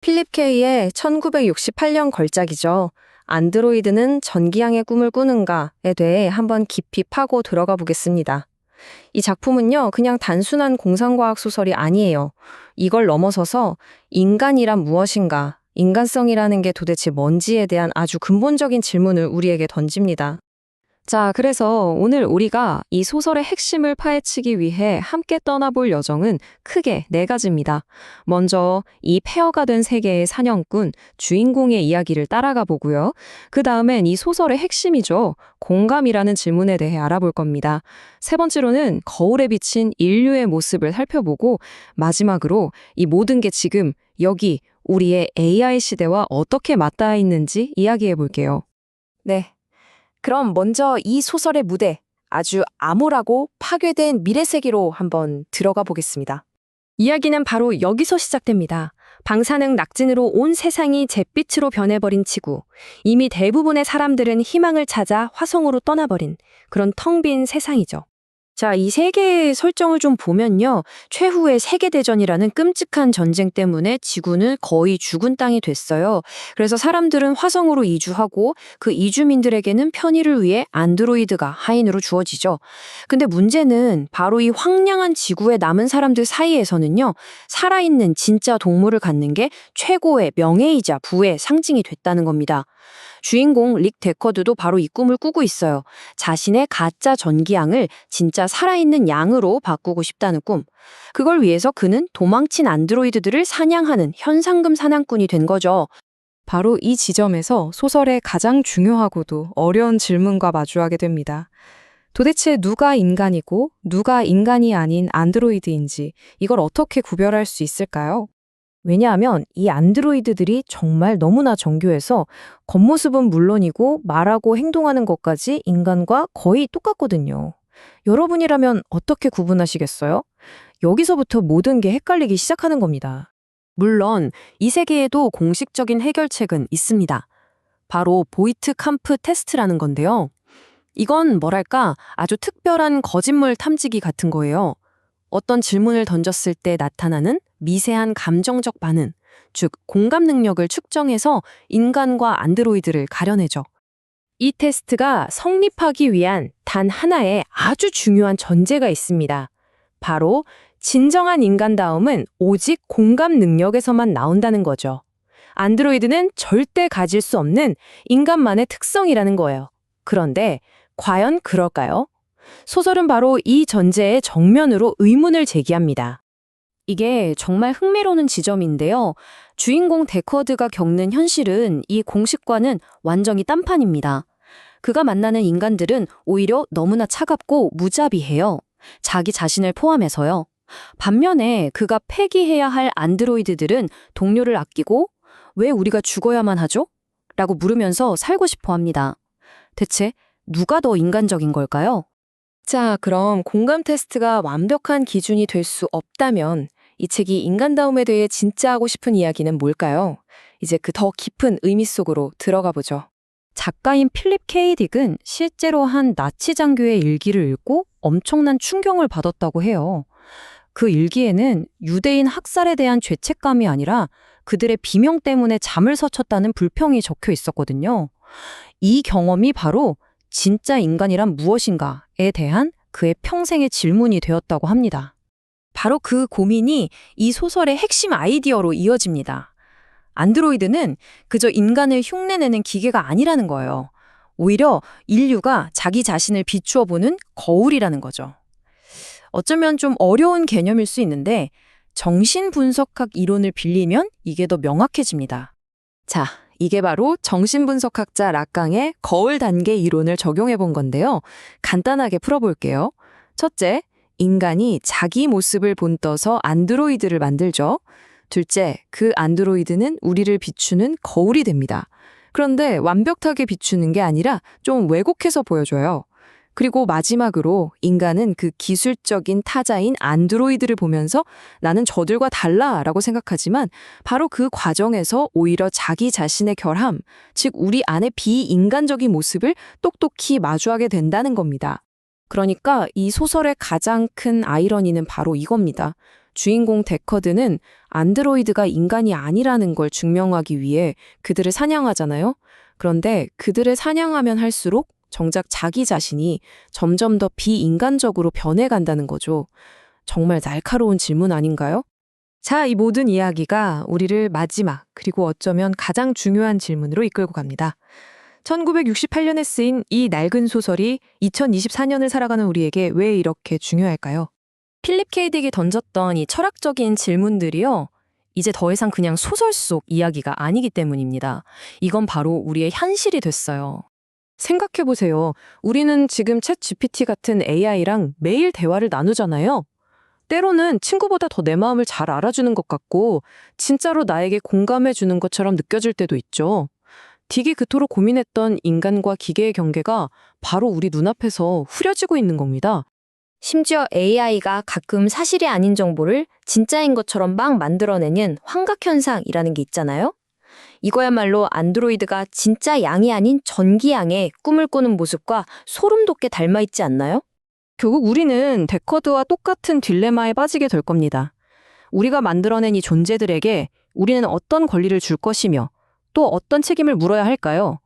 필립 K의 1968년 걸작이죠. 안드로이드는 전기향의 꿈을 꾸는가에 대해 한번 깊이 파고 들어가 보겠습니다. 이 작품은요, 그냥 단순한 공상과학 소설이 아니에요. 이걸 넘어서서 인간이란 무엇인가, 인간성이라는 게 도대체 뭔지에 대한 아주 근본적인 질문을 우리에게 던집니다. 자, 그래서 오늘 우리가 이 소설의 핵심을 파헤치기 위해 함께 떠나볼 여정은 크게 네 가지입니다. 먼저 이 폐허가 된 세계의 사냥꾼, 주인공의 이야기를 따라가 보고요. 그 다음엔 이 소설의 핵심이죠. 공감이라는 질문에 대해 알아볼 겁니다. 세 번째로는 거울에 비친 인류의 모습을 살펴보고 마지막으로 이 모든 게 지금 여기 우리의 AI 시대와 어떻게 맞닿아 있는지 이야기해 볼게요. 네. 그럼 먼저 이 소설의 무대, 아주 암울하고 파괴된 미래 세계로 한번 들어가 보겠습니다. 이야기는 바로 여기서 시작됩니다. 방사능 낙진으로 온 세상이 잿빛으로 변해버린 지구. 이미 대부분의 사람들은 희망을 찾아 화성으로 떠나버린 그런 텅 빈 세상이죠. 자, 이 세계의 설정을 좀 보면요. 최후의 세계대전이라는 끔찍한 전쟁 때문에 지구는 거의 죽은 땅이 됐어요. 그래서 사람들은 화성으로 이주하고 그 이주민들에게는 편의를 위해 안드로이드가 하인으로 주어지죠. 근데 문제는 바로 이 황량한 지구에 남은 사람들 사이에서는요. 살아있는 진짜 동물을 갖는 게 최고의 명예이자 부의 상징이 됐다는 겁니다. 주인공 릭 데커드도 바로 이 꿈을 꾸고 있어요. 자신의 가짜 전기양을 진짜 살아있는 양으로 바꾸고 싶다는 꿈. 그걸 위해서 그는 도망친 안드로이드들을 사냥하는 현상금 사냥꾼이 된 거죠. 바로 이 지점에서 소설의 가장 중요하고도 어려운 질문과 마주하게 됩니다. 도대체 누가 인간이고 누가 인간이 아닌 안드로이드인지 이걸 어떻게 구별할 수 있을까요? 왜냐하면 이 안드로이드들이 정말 너무나 정교해서 겉모습은 물론이고 말하고 행동하는 것까지 인간과 거의 똑같거든요. 여러분이라면 어떻게 구분하시겠어요? 여기서부터 모든 게 헷갈리기 시작하는 겁니다. 물론 이 세계에도 공식적인 해결책은 있습니다. 바로 보이트 캄프 테스트라는 건데요. 이건 뭐랄까 아주 특별한 거짓말 탐지기 같은 거예요. 어떤 질문을 던졌을 때 나타나는 미세한 감정적 반응, 즉 공감 능력을 측정해서 인간과 안드로이드를 가려내죠. 이 테스트가 성립하기 위한 단 하나의 아주 중요한 전제가 있습니다. 바로 진정한 인간다움은 오직 공감 능력에서만 나온다는 거죠. 안드로이드는 절대 가질 수 없는 인간만의 특성이라는 거예요. 그런데 과연 그럴까요? 소설은 바로 이 전제의 정면으로 의문을 제기합니다. 이게 정말 흥미로운 지점인데요. 주인공 데커드가 겪는 현실은 이 공식과는 완전히 딴판입니다. 그가 만나는 인간들은 오히려 너무나 차갑고 무자비해요. 자기 자신을 포함해서요. 반면에 그가 폐기해야 할 안드로이드들은 동료를 아끼고 왜 우리가 죽어야만 하죠? 라고 물으면서 살고 싶어 합니다. 대체 누가 더 인간적인 걸까요? 자, 그럼 공감 테스트가 완벽한 기준이 될 수 없다면 이 책이 인간다움에 대해 진짜 하고 싶은 이야기는 뭘까요? 이제 그 더 깊은 의미 속으로 들어가 보죠. 작가인 필립 K. 딕은 실제로 한 나치 장교의 일기를 읽고 엄청난 충격을 받았다고 해요. 그 일기에는 유대인 학살에 대한 죄책감이 아니라 그들의 비명 때문에 잠을 설쳤다는 불평이 적혀 있었거든요. 이 경험이 바로 진짜 인간이란 무엇인가에 대한 그의 평생의 질문이 되었다고 합니다. 바로 그 고민이 이 소설의 핵심 아이디어로 이어집니다. 안드로이드는 그저 인간을 흉내내는 기계가 아니라는 거예요. 오히려 인류가 자기 자신을 비추어 보는 거울이라는 거죠. 어쩌면 좀 어려운 개념일 수 있는데 정신분석학 이론을 빌리면 이게 더 명확해집니다. 자, 이게 바로 정신분석학자 락강의 거울 단계 이론을 적용해 본 건데요. 간단하게 풀어볼게요. 첫째, 인간이 자기 모습을 본떠서 안드로이드를 만들죠. 둘째, 그 안드로이드는 우리를 비추는 거울이 됩니다. 그런데 완벽하게 비추는 게 아니라 좀 왜곡해서 보여줘요. 그리고 마지막으로 인간은 그 기술적인 타자인 안드로이드를 보면서 나는 저들과 달라 라고 생각하지만 바로 그 과정에서 오히려 자기 자신의 결함, 즉 우리 안의 비인간적인 모습을 똑똑히 마주하게 된다는 겁니다. 그러니까 이 소설의 가장 큰 아이러니는 바로 이겁니다. 주인공 데커드는 안드로이드가 인간이 아니라는 걸 증명하기 위해 그들을 사냥하잖아요. 그런데 그들을 사냥하면 할수록 정작 자기 자신이 점점 더 비인간적으로 변해간다는 거죠. 정말 날카로운 질문 아닌가요? 자, 이 모든 이야기가 우리를 마지막, 그리고 어쩌면 가장 중요한 질문으로 이끌고 갑니다. 1968년에 쓰인 이 낡은 소설이 2024년을 살아가는 우리에게 왜 이렇게 중요할까요? 필립 K. 딕이 던졌던 이 철학적인 질문들이요. 이제 더 이상 그냥 소설 속 이야기가 아니기 때문입니다. 이건 바로 우리의 현실이 됐어요. 생각해보세요. 우리는 지금 챗 GPT 같은 AI랑 매일 대화를 나누잖아요. 때로는 친구보다 더 내 마음을 잘 알아주는 것 같고 진짜로 나에게 공감해주는 것처럼 느껴질 때도 있죠. 딕이 그토록 고민했던 인간과 기계의 경계가 바로 우리 눈앞에서 흐려지고 있는 겁니다. 심지어 AI가 가끔 사실이 아닌 정보를 진짜인 것처럼 막 만들어내는 환각현상이라는 게 있잖아요. 이거야말로 안드로이드가 진짜 양이 아닌 전기양의 꿈을 꾸는 모습과 소름 돋게 닮아 있지 않나요? 결국 우리는 데커드와 똑같은 딜레마에 빠지게 될 겁니다. 우리가 만들어낸 이 존재들에게 우리는 어떤 권리를 줄 것이며 또 어떤 책임을 물어야 할까요?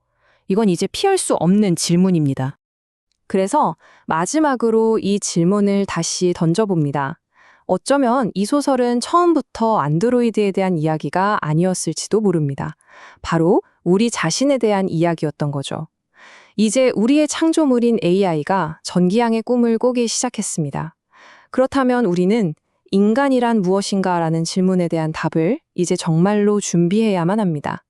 이건 이제 피할 수 없는 질문입니다. 그래서 마지막으로 이 질문을 다시 던져봅니다. 어쩌면 이 소설은 처음부터 안드로이드에 대한 이야기가 아니었을지도 모릅니다. 바로 우리 자신에 대한 이야기였던 거죠. 이제 우리의 창조물인 AI가 전기양의 꿈을 꾸기 시작했습니다. 그렇다면 우리는 인간이란 무엇인가라는 질문에 대한 답을 이제 정말로 준비해야만 합니다.